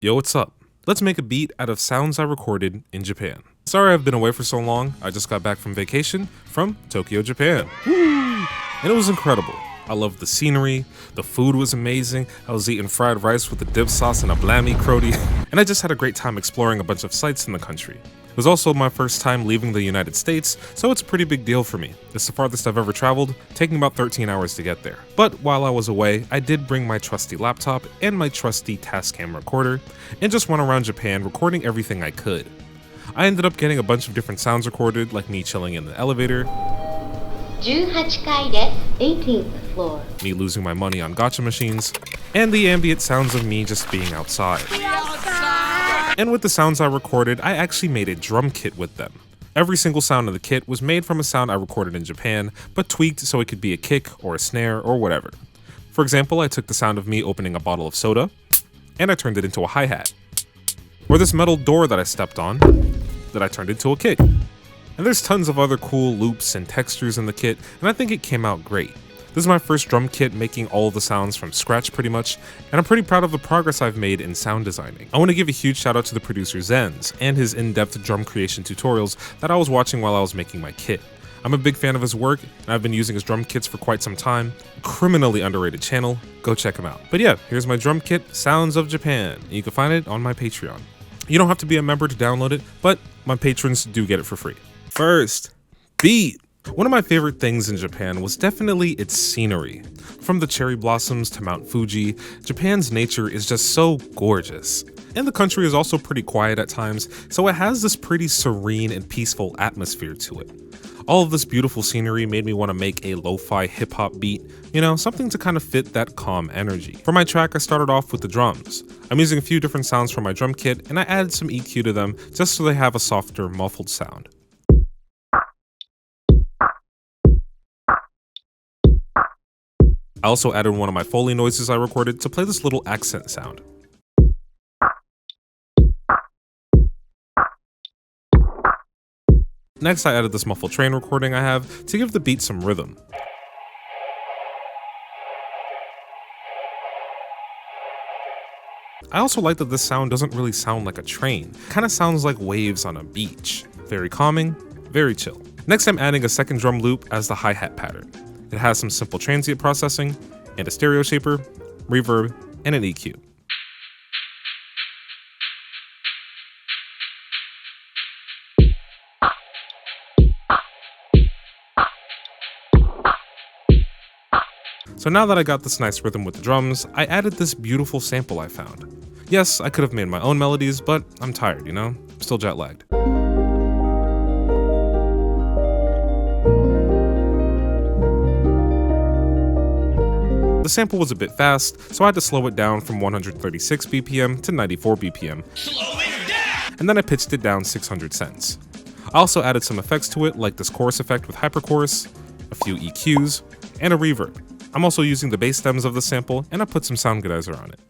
Yo, what's up? Let's make a beat out of sounds I recorded in Japan. Sorry I've been away for so long, I just got back from vacation from Tokyo, Japan. Woo! And it was incredible. I loved the scenery, the food was amazing, I was eating fried rice with a dip sauce and a blammy crody, and I just had a great time exploring a bunch of sites in the country. It was also my first time leaving the United States, so it's a pretty big deal for me. It's the farthest I've ever traveled, taking about 13 hours to get there. But while I was away, I did bring my trusty laptop and my trusty Tascam recorder, and just went around Japan recording everything I could. I ended up getting a bunch of different sounds recorded, like me chilling in the elevator, 18階です 18th floor. me losing my money on gacha machines, and the ambient sounds of me just being outside. And with the sounds I recorded, I actually made a drum kit with them. Every single sound in the kit was made from a sound I recorded in Japan, but tweaked so it could be a kick or a snare or whatever. For example, I took the sound of me opening a bottle of soda, and I turned it into a hi-hat. Or this metal door that I stepped on, that I turned into a kick. And there's tons of other cool loops and textures in the kit, and I think it came out great. This is my first drum kit making all the sounds from scratch pretty much, and I'm pretty proud of the progress I've made in sound designing. I want to give a huge shout out to the producer Zenz and his in-depth drum creation tutorials that I was watching while I was making my kit. I'm a big fan of his work, and I've been using his drum kits for quite some time. Criminally underrated channel, go check him out. But yeah, here's my drum kit, Sounds of Japan. You can find it on my Patreon. You don't have to be a member to download it, but my patrons do get it for free. First, beat. One of my favorite things in Japan was definitely its scenery. From the cherry blossoms to Mount Fuji, Japan's nature is just so gorgeous. And the country is also pretty quiet at times, so it has this pretty serene and peaceful atmosphere to it. All of this beautiful scenery made me want to make a lo-fi hip-hop beat, you know, something to kind of fit that calm energy. For my track, I started off with the drums. I'm using a few different sounds from my drum kit, and I added some EQ to them just so they have a softer, muffled sound. I also added one of my Foley noises I recorded to play this little accent sound. Next, I added this muffled train recording I have to give the beat some rhythm. I also like that this sound doesn't really sound like a train. It kind of sounds like waves on a beach. Very calming, very chill. Next, I'm adding a second drum loop as the hi-hat pattern. It has some simple transient processing, and a stereo shaper, reverb, and an EQ. So now that I got this nice rhythm with the drums, I added this beautiful sample I found. Yes, I could have made my own melodies, but I'm tired, you know? I'm still jet lagged. The sample was a bit fast, so I had to slow it down from 136 BPM to 94 BPM. Slow it down! And then I pitched it down 600 cents. I also added some effects to it, like this chorus effect with hyperchorus, a few EQs, and a reverb. I'm also using the bass stems of the sample, and I put some Soundgodizer on it.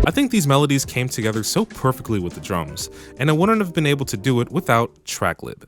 I think these melodies came together so perfectly with the drums, and I wouldn't have been able to do it without Tracklib.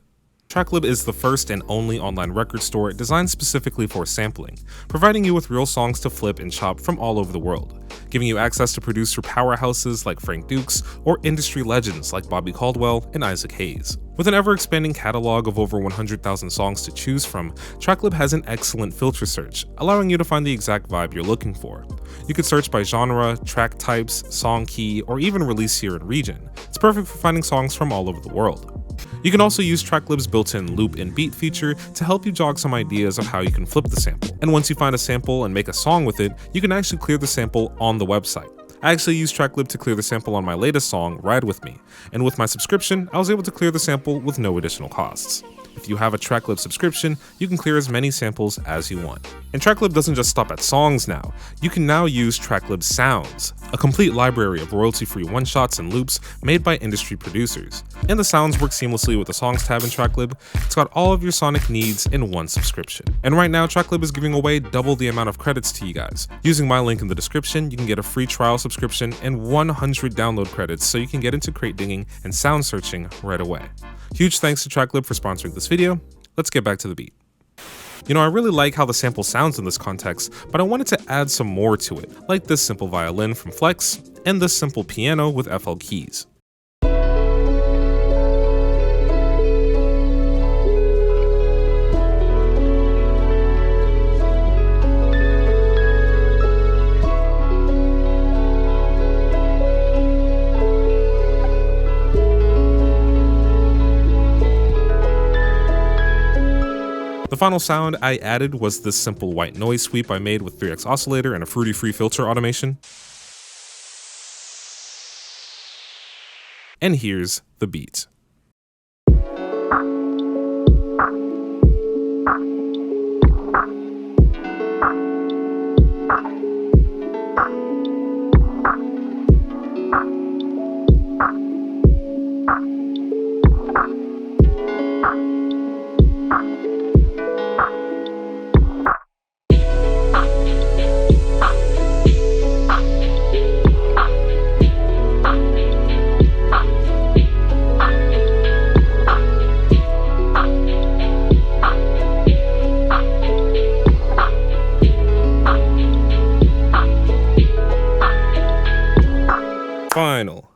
Tracklib is the first and only online record store designed specifically for sampling, providing you with real songs to flip and chop from all over the world, giving you access to producer powerhouses like Frank Dukes or industry legends like Bobby Caldwell and Isaac Hayes. With an ever-expanding catalog of over 100,000 songs to choose from, Tracklib has an excellent filter search, allowing you to find the exact vibe you're looking for. You could search by genre, track types, song key, or even release year and region. It's perfect for finding songs from all over the world. You can also use Tracklib's built-in loop and beat feature to help you jog some ideas of how you can flip the sample. And once you find a sample and make a song with it, you can actually clear the sample on the website. I actually used Tracklib to clear the sample on my latest song, Ride With Me, and with my subscription, I was able to clear the sample with no additional costs. If you have a Tracklib subscription, you can clear as many samples as you want. And Tracklib doesn't just stop at songs now. You can now use Tracklib Sounds, a complete library of royalty-free one-shots and loops made by industry producers. And the sounds work seamlessly with the Songs tab in Tracklib. It's got all of your sonic needs in one subscription. And right now, Tracklib is giving away double the amount of credits to you guys. Using my link in the description, you can get a free trial subscription and 100 download credits so you can get into crate dinging and sound searching right away. Huge thanks to TrackLib for sponsoring this video. Let's get back to the beat. You know, I really like how the sample sounds in this context, but I wanted to add some more to it, like this simple violin from Flex, and this simple piano with FL keys. The final sound I added was this simple white noise sweep I made with 3x oscillator and a Fruity Free filter automation. And here's the beat. Final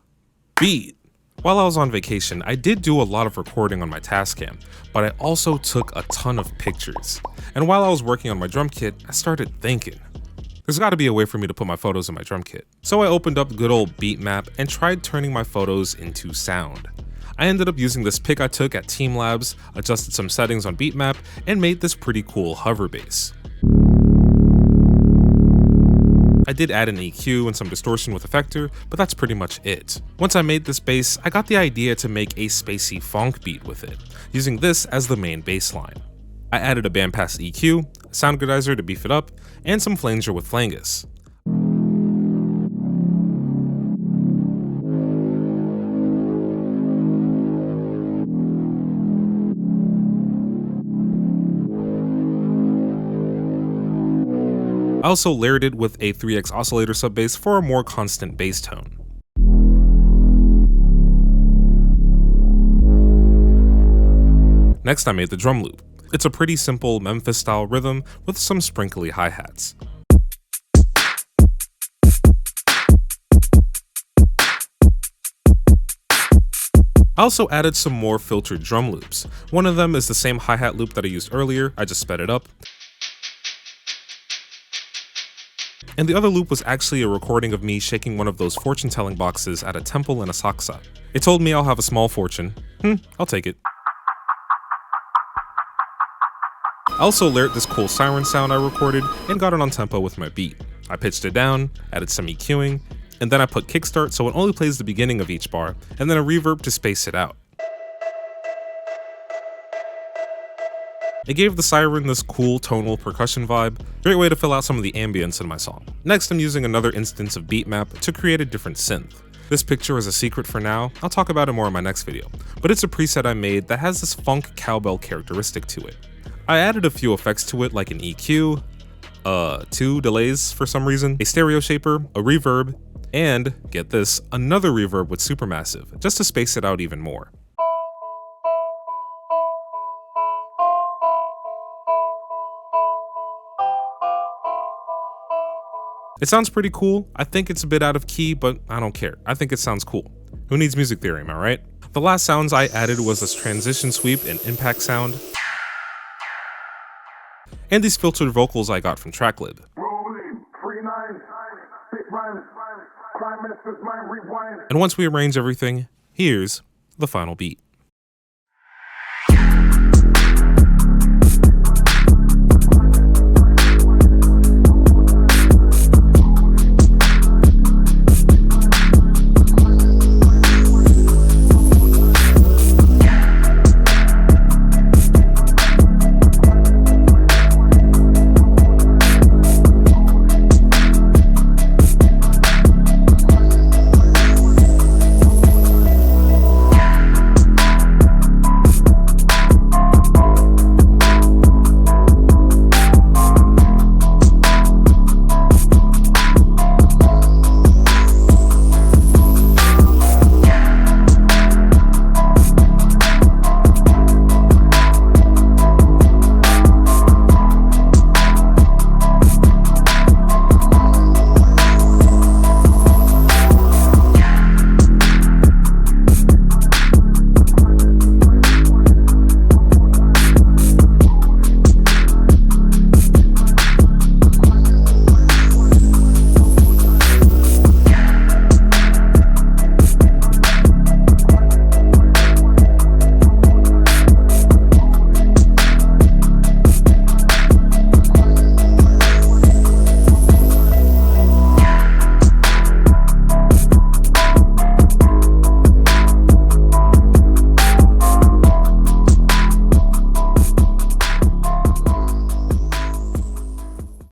beat. While I was on vacation, I did do a lot of recording on my Tascam, but I also took a ton of pictures. And while I was working on my drum kit, I started thinking, there's gotta be a way for me to put my photos in my drum kit. So I opened up good old Beatmap and tried turning my photos into sound. I ended up using this pic I took at Team Labs, adjusted some settings on Beatmap, and made this pretty cool hover bass. I did add an EQ and some distortion with Effector, but that's pretty much it. Once I made this bass, I got the idea to make a spacey Phonk beat with it, using this as the main bass line. I added a bandpass EQ, a sound goodizer to beef it up, and some flanger with Flangus. I also layered it with a 3x oscillator sub-bass for a more constant bass tone. Next, I made the drum loop. It's a pretty simple Memphis-style rhythm with some sprinkly hi-hats. I also added some more filtered drum loops. One of them is the same hi-hat loop that I used earlier, I just sped it up. And the other loop was actually a recording of me shaking one of those fortune-telling boxes at a temple in Asakusa. It told me I'll have a small fortune. I'll take it. I also layered this cool siren sound I recorded and got it on tempo with my beat. I pitched it down, added some EQing, and then I put kickstart so it only plays the beginning of each bar, and then a reverb to space it out. It gave the siren this cool tonal percussion vibe, great way to fill out some of the ambience in my song. Next, I'm using another instance of Beatmap to create a different synth. This picture is a secret for now, I'll talk about it more in my next video, but it's a preset I made that has this funk cowbell characteristic to it. I added a few effects to it like an EQ, 2 delays for some reason, a stereo shaper, a reverb, and, get this, another reverb with Supermassive, just to space it out even more. It sounds pretty cool. I think it's a bit out of key, but I don't care. I think it sounds cool. Who needs music theory, am I right? The last sounds I added was this transition sweep and impact sound, and these filtered vocals I got from TrackLib. And once we arrange everything, here's the final beat.